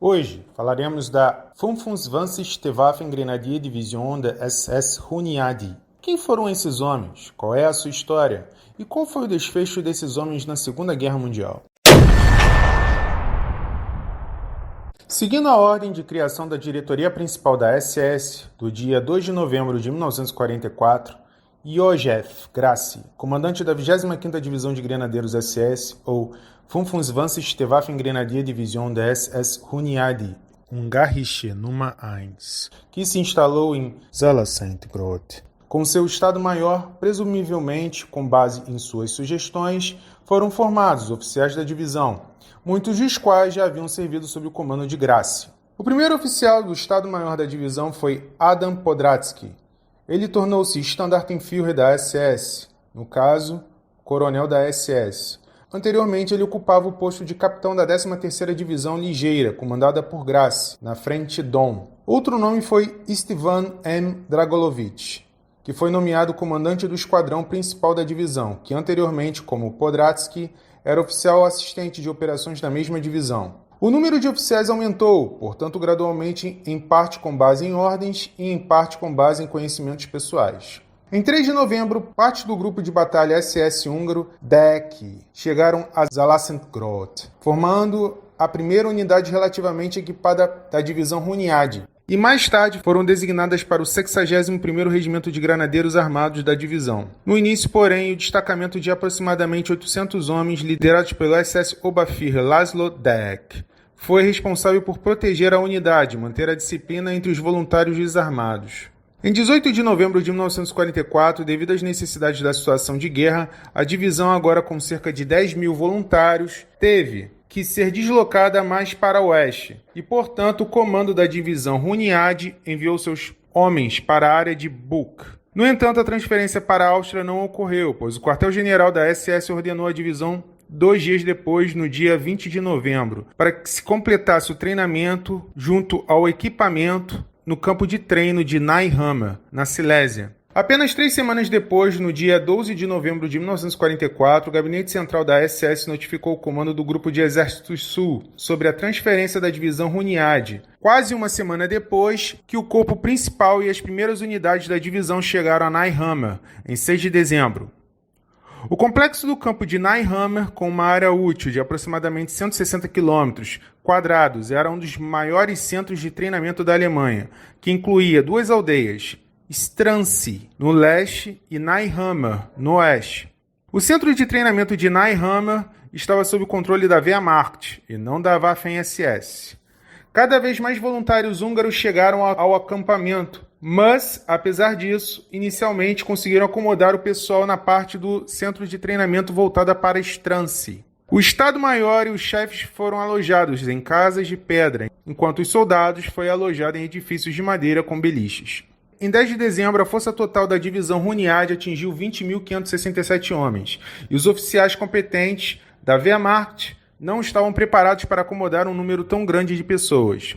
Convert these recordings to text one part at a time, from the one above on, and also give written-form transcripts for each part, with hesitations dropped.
Hoje falaremos da 25. Waffen-Grenadier-Division da SS Hunyadi. Quem foram esses homens? Qual é a sua história? E qual foi o desfecho desses homens na Segunda Guerra Mundial? Seguindo a ordem de criação da diretoria principal da SS, do dia 2 de novembro de 1944, Józef Grassi, comandante da 25ª Divisão de Grenadeiros SS, ou 25. Waffen-Grenadier-Division da SS Hunyadi, Ungarische Nummer 1, que se instalou em Zala-St. Com seu Estado-Maior, presumivelmente com base em suas sugestões, foram formados oficiais da divisão, muitos dos quais já haviam servido sob o comando de Grassi. O primeiro oficial do Estado-Maior da divisão foi Adam Podratsky. Ele tornou-se Standartenführer da SS, no caso, coronel da SS. Anteriormente, ele ocupava o posto de capitão da 13ª Divisão Ligeira, comandada por Grassi, na frente Dom. Outro nome foi Istvan M. Dragolovich, que foi nomeado comandante do esquadrão principal da divisão, que anteriormente, como Podratsky, era oficial assistente de operações da mesma divisão. O número de oficiais aumentou, portanto, gradualmente, em parte com base em ordens e em parte com base em conhecimentos pessoais. Em 3 de novembro, parte do grupo de batalha SS húngaro DEK chegaram a Zala-St. formando a primeira unidade relativamente equipada da divisão Hunyadi, e mais tarde foram designadas para o 61º Regimento de Granadeiros Armados da divisão. No início, porém, o destacamento de aproximadamente 800 homens, liderados pelo SS Oberführer Laszlo Dek, foi responsável por proteger a unidade e manter a disciplina entre os voluntários desarmados. Em 18 de novembro de 1944, devido às necessidades da situação de guerra, a divisão, agora com cerca de 10.000 voluntários, teve que ser deslocada mais para o oeste, e, portanto, o comando da divisão Hunyadi enviou seus homens para a área de Buk. No entanto, a transferência para a Áustria não ocorreu, pois o quartel-general da SS ordenou a divisão 2 dias depois, no dia 20 de novembro, para que se completasse o treinamento junto ao equipamento no campo de treino de Neuhammer, na Silésia. Apenas 3 semanas depois, no dia 12 de novembro de 1944, o Gabinete Central da SS notificou o comando do Grupo de Exércitos Sul sobre a transferência da divisão Hunyadi, quase uma semana depois que o corpo principal e as primeiras unidades da divisão chegaram a Neuhammer, em 6 de dezembro. O complexo do campo de Neuhammer, com uma área útil de aproximadamente 160 km², era um dos maiores centros de treinamento da Alemanha, que incluía 2 aldeias, Stranci, no leste, e Neuhammer, no oeste. O centro de treinamento de Neuhammer estava sob o controle da Wehrmacht e não da Waffen-SS. Cada vez mais voluntários húngaros chegaram ao acampamento, mas, apesar disso, inicialmente conseguiram acomodar o pessoal na parte do centro de treinamento voltada para Stranci. O Estado-Maior e os chefes foram alojados em casas de pedra, enquanto os soldados foram alojados em edifícios de madeira com beliches. Em 10 de dezembro, a força total da divisão Hunyadi atingiu 20.567 homens, e os oficiais competentes da Wehrmacht não estavam preparados para acomodar um número tão grande de pessoas.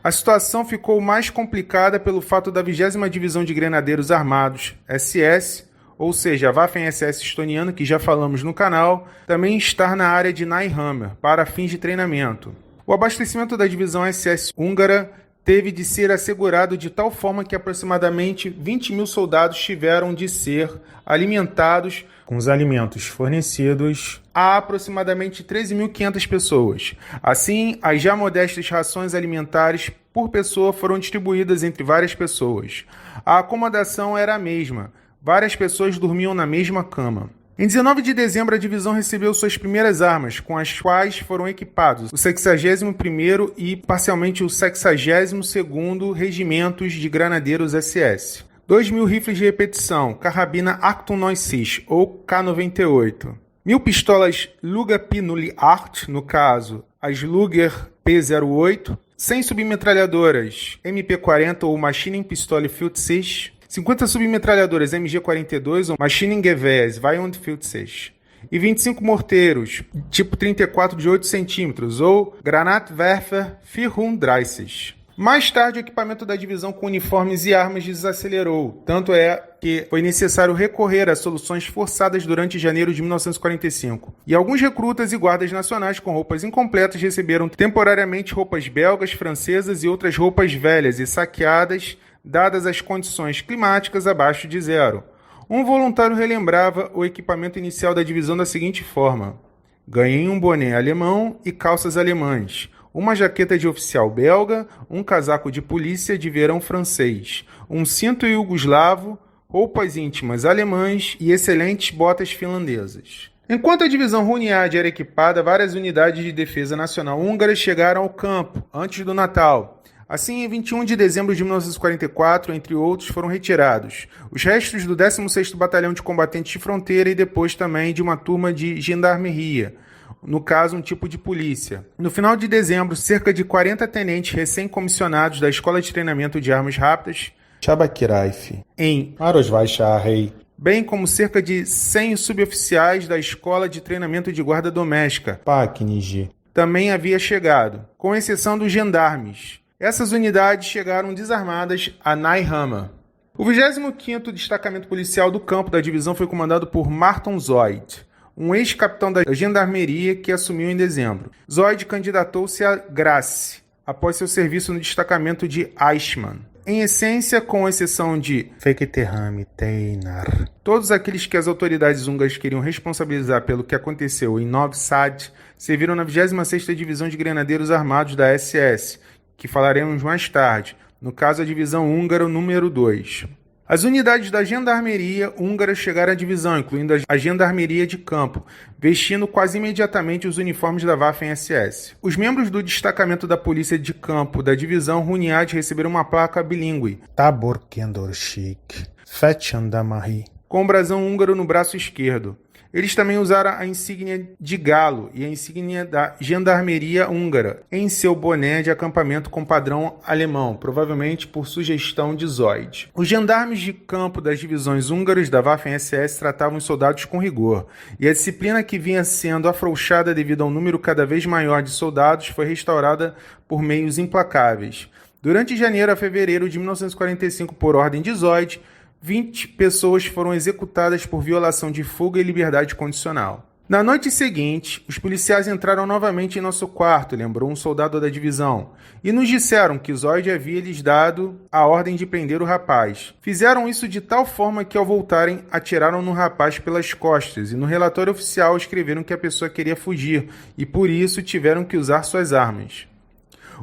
A situação ficou mais complicada pelo fato da 20ª Divisão de Grenadeiros Armados, SS, ou seja, a Waffen-SS estoniana, que já falamos no canal, também estar na área de Neuhammer, para fins de treinamento. O abastecimento da divisão SS húngara teve de ser assegurado de tal forma que aproximadamente 20.000 soldados tiveram de ser alimentados com os alimentos fornecidos a aproximadamente 13.500 pessoas. Assim, as já modestas rações alimentares por pessoa foram distribuídas entre várias pessoas. A acomodação era a mesma, várias pessoas dormiam na mesma cama. Em 19 de dezembro, a divisão recebeu suas primeiras armas, com as quais foram equipados o 61º e, parcialmente, o 62º Regimentos de Granadeiros SS. 2.000 rifles de repetição, carabina Acton 96, ou K98. 1.000 pistolas Luger P08, no caso, as Luger P08. 100 submetralhadoras MP40 ou Maschinenpistole 40, 50 submetralhadoras MG42 ou Maschinengewehr 42 e 25 morteiros tipo 34 de 8 cm ou Granatwerfer 34. Mais tarde, o equipamento da divisão com uniformes e armas desacelerou, tanto é que foi necessário recorrer a soluções forçadas durante janeiro de 1945. E alguns recrutas e guardas nacionais com roupas incompletas receberam temporariamente roupas belgas, francesas e outras roupas velhas e saqueadas, dadas as condições climáticas abaixo de zero. Um voluntário relembrava o equipamento inicial da divisão da seguinte forma: ganhei um boné alemão e calças alemãs, uma jaqueta de oficial belga, um casaco de polícia de verão francês, um cinto iugoslavo, roupas íntimas alemãs e excelentes botas finlandesas. Enquanto a divisão Hunyadi era equipada, várias unidades de defesa nacional húngaras chegaram ao campo antes do Natal. Assim, em 21 de dezembro de 1944, entre outros, foram retirados os restos do 16º Batalhão de Combatentes de Fronteira e depois também de uma turma de gendarmeria, no caso, um tipo de polícia. No final de dezembro, cerca de 40 tenentes recém-comissionados da Escola de Treinamento de Armas Rápidas, Shabakiraif, em Marosvai-Shahrei, bem como cerca de 100 suboficiais da Escola de Treinamento de Guarda Doméstica, Pakniji, também havia chegado, com exceção dos gendarmes. Essas unidades chegaram desarmadas a Nai Hama. O 25º Destacamento Policial do Campo da divisão foi comandado por Marton Zoid, um ex-capitão da gendarmeria que assumiu em dezembro. Zoid candidatou-se a Grasse após seu serviço no destacamento de Eichmann. Em essência, com exceção de Feketerhami Teinar, todos aqueles que as autoridades húngaras queriam responsabilizar pelo que aconteceu em Novi Sad serviram na 26ª Divisão de Grenadeiros Armados da SS, que falaremos mais tarde, no caso a divisão húngara número 2. As unidades da gendarmeria húngara chegaram à divisão, incluindo a gendarmeria de campo, vestindo quase imediatamente os uniformes da Waffen-SS. Os membros do destacamento da polícia de campo da divisão Hunyadi receberam uma placa bilíngue, Tabor Kendorsik, Fechandamahi, com o brasão húngaro no braço esquerdo. Eles também usaram a insígnia de galo e a insígnia da gendarmeria húngara em seu boné de acampamento com padrão alemão, provavelmente por sugestão de Zoid. Os gendarmes de campo das divisões húngaras da Waffen-SS tratavam os soldados com rigor, e a disciplina que vinha sendo afrouxada devido ao número cada vez maior de soldados foi restaurada por meios implacáveis. Durante janeiro a fevereiro de 1945, por ordem de Zoid, 20 pessoas foram executadas por violação de fuga e liberdade condicional. Na noite seguinte, os policiais entraram novamente em nosso quarto, lembrou um soldado da divisão, e nos disseram que Zoid havia lhes dado a ordem de prender o rapaz. Fizeram isso de tal forma que, ao voltarem, atiraram no rapaz pelas costas, e no relatório oficial escreveram que a pessoa queria fugir, e por isso tiveram que usar suas armas.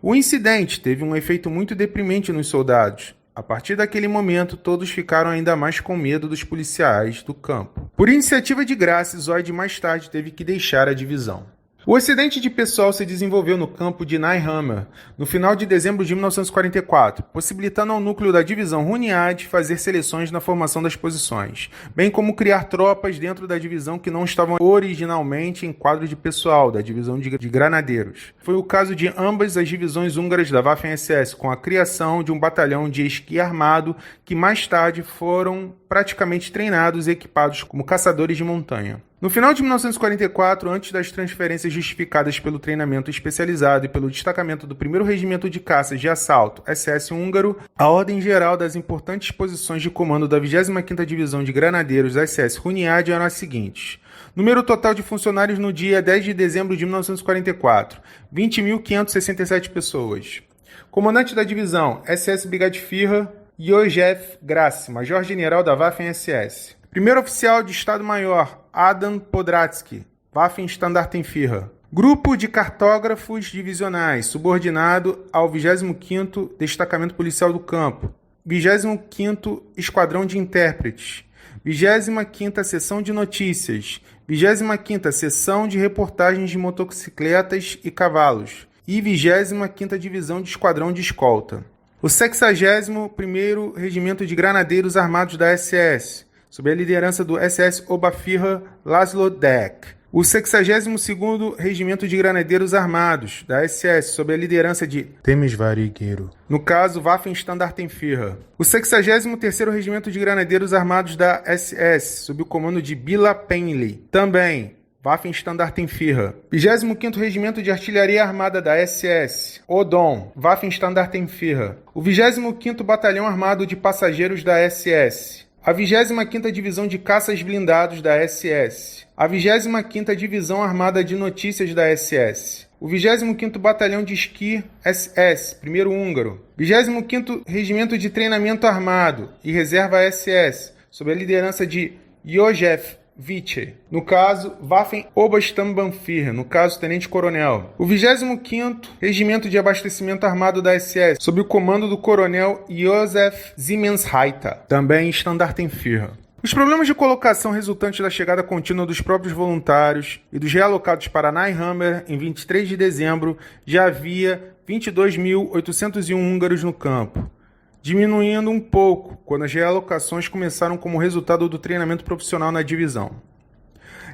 O incidente teve um efeito muito deprimente nos soldados. A partir daquele momento, todos ficaram ainda mais com medo dos policiais do campo. Por iniciativa de Grasse, Zoid mais tarde teve que deixar a divisão. O acidente de pessoal se desenvolveu no campo de Nai Hama, no final de dezembro de 1944, possibilitando ao núcleo da divisão Hunyadi fazer seleções na formação das posições, bem como criar tropas dentro da divisão que não estavam originalmente em quadro de pessoal, da divisão de granadeiros. Foi o caso de ambas as divisões húngaras da Waffen-SS, com a criação de um batalhão de esqui armado que mais tarde foram praticamente treinados e equipados como caçadores de montanha. No final de 1944, antes das transferências justificadas pelo treinamento especializado e pelo destacamento do 1º Regimento de Caças de Assalto, SS húngaro, a ordem geral das importantes posições de comando da 25ª Divisão de Granadeiros SS Hunyadi eram as seguintes. Número total de funcionários no dia 10 de dezembro de 1944, 20.567 pessoas. Comandante da divisão, SS Brigadeführer József Grasse, Major-General da Waffen-SS. Primeiro oficial de Estado-Maior, Adam Podratsky, Waffen-Standartenführer. Grupo de cartógrafos divisionais, subordinado ao 25º Destacamento Policial do Campo, 25º Esquadrão de Intérpretes, 25ª Seção de Notícias, 25ª Seção de Reportagens de Motocicletas e Cavalos e 25ª Divisão de Esquadrão de Escolta. O 61º Regimento de Granadeiros Armados da SS, sob a liderança do SS Oberführer Laszlo Deck. O 62º Regimento de Granadeiros Armados da SS, sob a liderança de Temesvári Gero, no caso Waffen-Standartenführer. O 63º Regimento de Granadeiros Armados da SS, sob o comando de Billa Penley, também Waffenstandartenführer. 25º Regimento de Artilharia Armada da SS, Odon, Waffenstandartenführer. O 25º Batalhão Armado de Passageiros da SS. A 25ª Divisão de Caças Blindados da SS. A 25ª Divisão Armada de Notícias da SS. O 25º Batalhão de Esqui SS, 1º Húngaro. 25º Regimento de Treinamento Armado e Reserva SS, sob a liderança de József Witte, no caso, Waffen-Obersturmbannführer, no caso, Tenente-Coronel. O 25º Regimento de Abastecimento Armado da SS, sob o comando do Coronel Josef Siemensreiter, também Standartenführer. Os problemas de colocação resultantes da chegada contínua dos próprios voluntários e dos realocados para Nehammer em 23 de dezembro já havia 22.801 húngaros no campo, diminuindo um pouco quando as realocações começaram como resultado do treinamento profissional na divisão.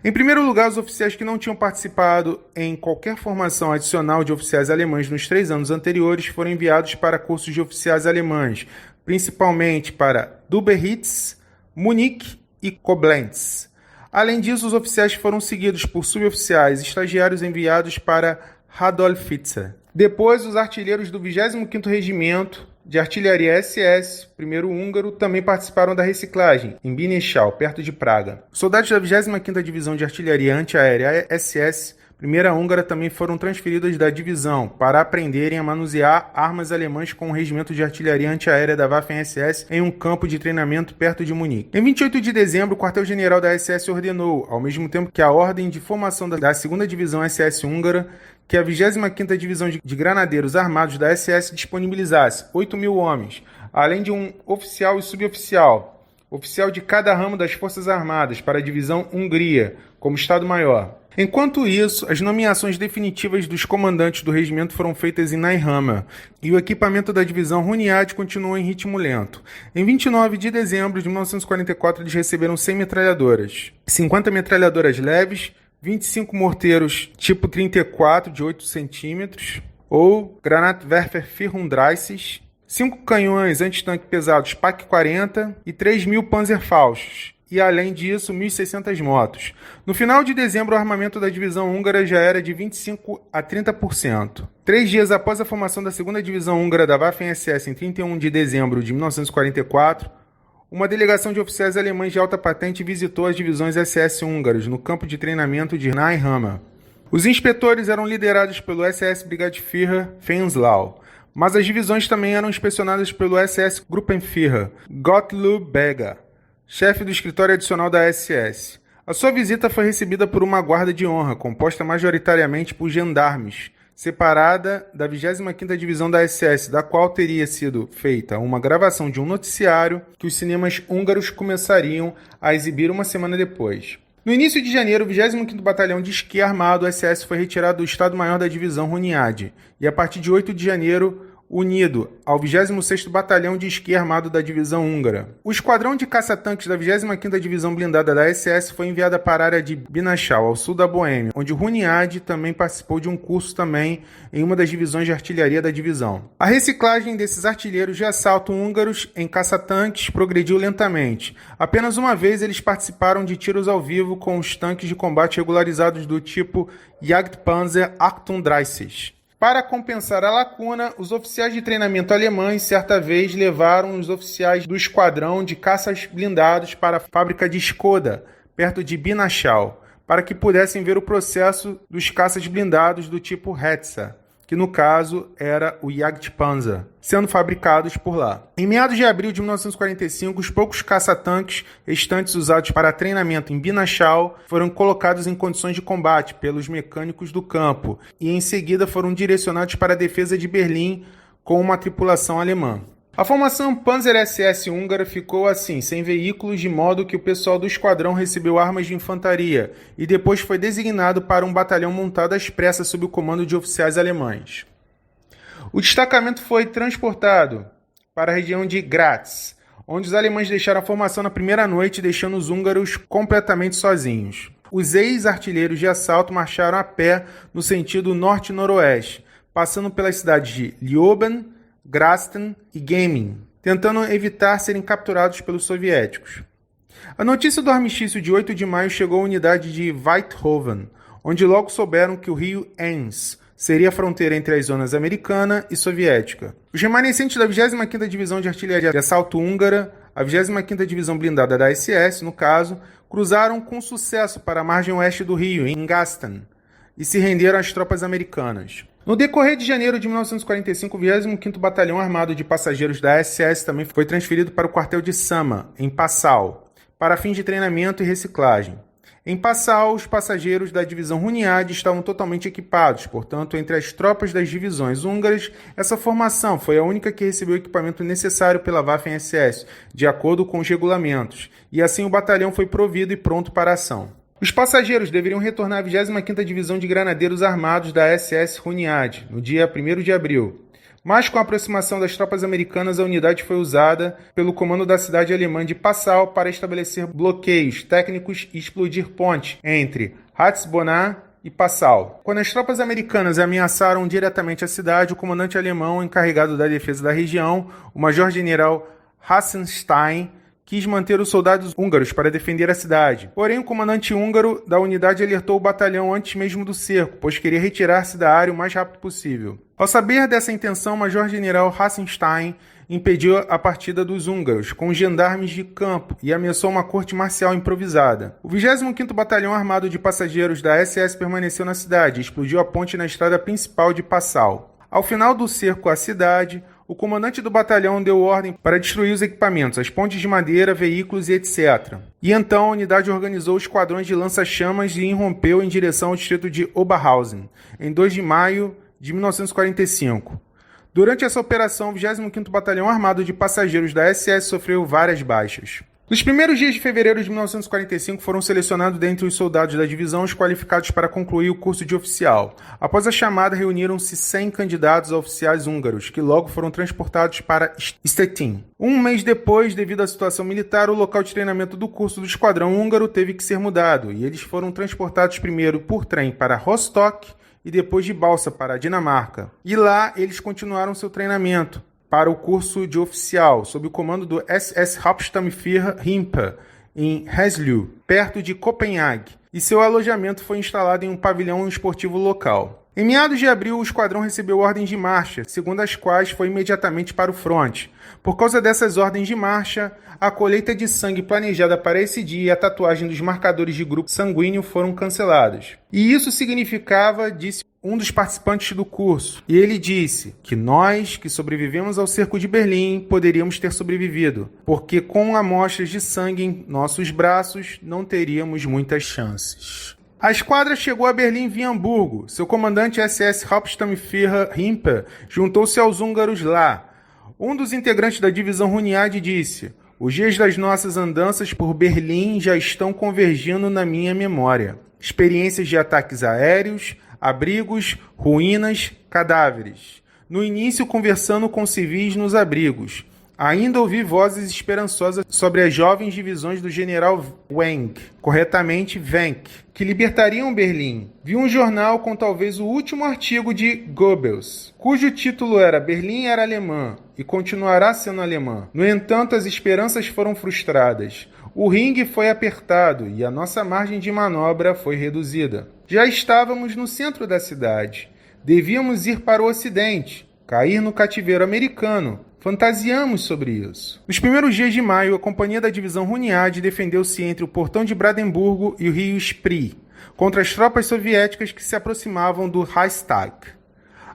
Em primeiro lugar, os oficiais que não tinham participado em qualquer formação adicional de oficiais alemães nos 3 anos anteriores foram enviados para cursos de oficiais alemães, principalmente para Döberitz, Munique e Koblenz. Além disso, os oficiais foram seguidos por suboficiais e estagiários enviados para Radolfitze. Depois, os artilheiros do 25º Regimento de Artilharia SS, 1º Húngaro, também participaram da reciclagem, em Bineschal, perto de Praga. Soldados da 25ª Divisão de Artilharia Antiaérea SS, 1ª Húngara, também foram transferidos da divisão para aprenderem a manusear armas alemãs com o Regimento de Artilharia Antiaérea da Waffen-SS em um campo de treinamento perto de Munique. Em 28 de dezembro, o quartel-general da SS ordenou, ao mesmo tempo que a ordem de formação da 2ª Divisão SS Húngara, que a 25ª Divisão de Granadeiros Armados da SS disponibilizasse 8.000 homens, além de um oficial e suboficial, oficial de cada ramo das Forças Armadas para a Divisão Hungria, como Estado-Maior. Enquanto isso, as nomeações definitivas dos comandantes do regimento foram feitas em Nehammer, e o equipamento da divisão Hunyadi continuou em ritmo lento. Em 29 de dezembro de 1944, eles receberam 100 metralhadoras, 50 metralhadoras leves, 25 morteiros tipo 34 de 8 centímetros, ou Granatwerfer 34, 5 canhões antitanque pesados PaK-40 e 3.000 Panzerfaustos. E, além disso, 1.600 motos. No final de dezembro, o armamento da divisão húngara já era de 25% a 30%. 3 dias após a formação da 2ª Divisão Húngara da Waffen-SS, em 31 de dezembro de 1944, uma delegação de oficiais alemães de alta patente visitou as divisões SS húngaras no campo de treinamento de Nehammer. Os inspetores eram liderados pelo SS Brigadeführer Fenslau, mas as divisões também eram inspecionadas pelo SS Gruppenführer Gottlob Beger, chefe do escritório adicional da SS. A sua visita foi recebida por uma guarda de honra, composta majoritariamente por gendarmes, separada da 25ª Divisão da SS, da qual teria sido feita uma gravação de um noticiário que os cinemas húngaros começariam a exibir uma semana depois. No início de janeiro, o 25º Batalhão de Esqui Armado SS foi retirado do Estado-Maior da Divisão Hunyadi, e a partir de 8 de janeiro, unido ao 26º Batalhão de Esqui Armado da Divisão Húngara. O esquadrão de caça-tanques da 25ª Divisão Blindada da SS foi enviada para a área de Bineschal, ao sul da Boêmia, onde o Hunyadi também participou de um curso também em uma das divisões de artilharia da divisão. A reciclagem desses artilheiros de assalto húngaros em caça-tanques progrediu lentamente. Apenas uma vez eles participaram de tiros ao vivo com os tanques de combate regularizados do tipo Jagdpanzer 38. Para compensar a lacuna, os oficiais de treinamento alemães certa vez levaram os oficiais do esquadrão de caças blindados para a fábrica de Skoda, perto de Bineschal, para que pudessem ver o processo dos caças blindados do tipo Hetzer, que no caso era o Jagdpanzer, sendo fabricados por lá. Em meados de abril de 1945, os poucos caça-tanques restantes usados para treinamento em Bineschal foram colocados em condições de combate pelos mecânicos do campo e em seguida foram direcionados para a defesa de Berlim com uma tripulação alemã. A formação Panzer SS húngara ficou assim, sem veículos, de modo que o pessoal do esquadrão recebeu armas de infantaria e depois foi designado para um batalhão montado às pressas sob o comando de oficiais alemães. O destacamento foi transportado para a região de Graz, onde os alemães deixaram a formação na primeira noite, deixando os húngaros completamente sozinhos. Os ex-artilheiros de assalto marcharam a pé no sentido norte-noroeste, passando pelas cidades de Leoben, Grazten e Gaming, tentando evitar serem capturados pelos soviéticos. A notícia do armistício de 8 de maio chegou à unidade de Weithofen, onde logo souberam que o rio Enns seria a fronteira entre as zonas americana e soviética. Os remanescentes da 25ª Divisão de Artilharia de Assalto Húngara, a 25ª Divisão Blindada da SS, no caso, cruzaram com sucesso para a margem oeste do rio, em Gasten, e se renderam às tropas americanas. No decorrer de janeiro de 1945, o 25º Batalhão Armado de Passageiros da SS também foi transferido para o quartel de Sama, em Passau, para fins de treinamento e reciclagem. Em Passau, os passageiros da divisão Hunyadi estavam totalmente equipados, portanto, entre as tropas das divisões húngaras, essa formação foi a única que recebeu o equipamento necessário pela Waffen-SS, de acordo com os regulamentos, e assim o batalhão foi provido e pronto para a ação. Os passageiros deveriam retornar à 25ª Divisão de Granadeiros Armados da SS Hunyadi, no dia 1º de abril. Mas com a aproximação das tropas americanas, a unidade foi usada pelo comando da cidade alemã de Passau para estabelecer bloqueios técnicos e explodir pontes entre Ratisbonne e Passau. Quando as tropas americanas ameaçaram diretamente a cidade, o comandante alemão encarregado da defesa da região, o major-general Hassenstein, quis manter os soldados húngaros para defender a cidade. Porém, o comandante húngaro da unidade alertou o batalhão antes mesmo do cerco, pois queria retirar-se da área o mais rápido possível. Ao saber dessa intenção, o major-general Hassenstein impediu a partida dos húngaros com gendarmes de campo e ameaçou uma corte marcial improvisada. O 25º Batalhão Armado de Passageiros da SS permaneceu na cidade e explodiu a ponte na estrada principal de Passau. Ao final do cerco à cidade, o comandante do batalhão deu ordem para destruir os equipamentos, as pontes de madeira, veículos e etc. E então a unidade organizou esquadrões de lança-chamas e irrompeu em direção ao distrito de Oberhausen, em 2 de maio de 1945. Durante essa operação, o 25º Batalhão Armado de Passageiros da SS sofreu várias baixas. Nos primeiros dias de fevereiro de 1945, foram selecionados dentre os soldados da divisão os qualificados para concluir o curso de oficial. Após a chamada, reuniram-se 100 candidatos a oficiais húngaros, que logo foram transportados para Stettin. Um mês depois, devido à situação militar, o local de treinamento do curso do esquadrão húngaro teve que ser mudado, e eles foram transportados primeiro por trem para Rostock e depois de balsa para a Dinamarca. E lá, eles continuaram seu treinamento para o curso de oficial, sob o comando do SS Hauptsturmführer Himper, em Häslev, perto de Copenhague, e seu alojamento foi instalado em um pavilhão esportivo local. Em meados de abril, o esquadrão recebeu ordens de marcha, segundo as quais foi imediatamente para o fronte. Por causa dessas ordens de marcha, a colheita de sangue planejada para esse dia e a tatuagem dos marcadores de grupo sanguíneo foram cancelados. E isso significava, disse um dos participantes do curso, e ele disse que nós, que sobrevivemos ao cerco de Berlim, poderíamos ter sobrevivido, porque com amostras de sangue em nossos braços, não teríamos muitas chances. A esquadra chegou a Berlim via Hamburgo. Seu comandante SS Hauptsturmführer Himper juntou-se aos húngaros lá. Um dos integrantes da divisão Hunyadi disse: "Os dias das nossas andanças por Berlim já estão convergindo na minha memória. Experiências de ataques aéreos, abrigos, ruínas, cadáveres. No início, conversando com civis nos abrigos. Ainda ouvi vozes esperançosas sobre as jovens divisões do general Wenck, corretamente Wenck, que libertariam Berlim. Vi um jornal com talvez o último artigo de Goebbels, cujo título era Berlim era alemã e continuará sendo alemã. No entanto, as esperanças foram frustradas. O ringue foi apertado e a nossa margem de manobra foi reduzida. Já estávamos no centro da cidade. Devíamos ir para o ocidente, cair no cativeiro americano. Fantasiamos sobre isso. Nos primeiros dias de maio, a companhia da divisão Hunyadi defendeu-se entre o portão de Brandemburgo e o rio Spree, contra as tropas soviéticas que se aproximavam do Reichstag.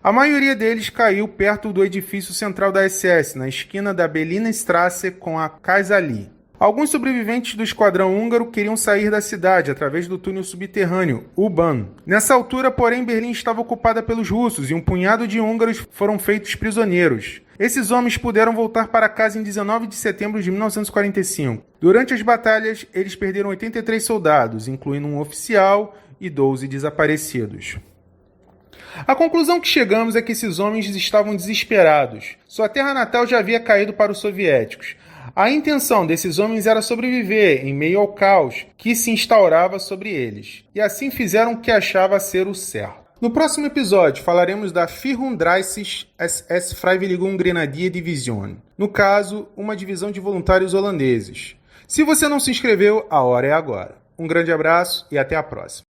A maioria deles caiu perto do edifício central da SS, na esquina da Berlinstraße com a Kaiserli. Alguns sobreviventes do esquadrão húngaro queriam sair da cidade através do túnel subterrâneo, U-Bahn. Nessa altura, porém, Berlim estava ocupada pelos russos e um punhado de húngaros foram feitos prisioneiros. Esses homens puderam voltar para casa em 19 de setembro de 1945. Durante as batalhas, eles perderam 83 soldados, incluindo um oficial e 12 desaparecidos. A conclusão que chegamos é que esses homens estavam desesperados. Sua terra natal já havia caído para os soviéticos. A intenção desses homens era sobreviver em meio ao caos que se instaurava sobre eles. E assim fizeram o que achava ser o certo. No próximo episódio, falaremos da 34 SS Freiwilligen Grenadier Division. No caso, uma divisão de voluntários holandeses. Se você não se inscreveu, a hora é agora. Um grande abraço e até a próxima.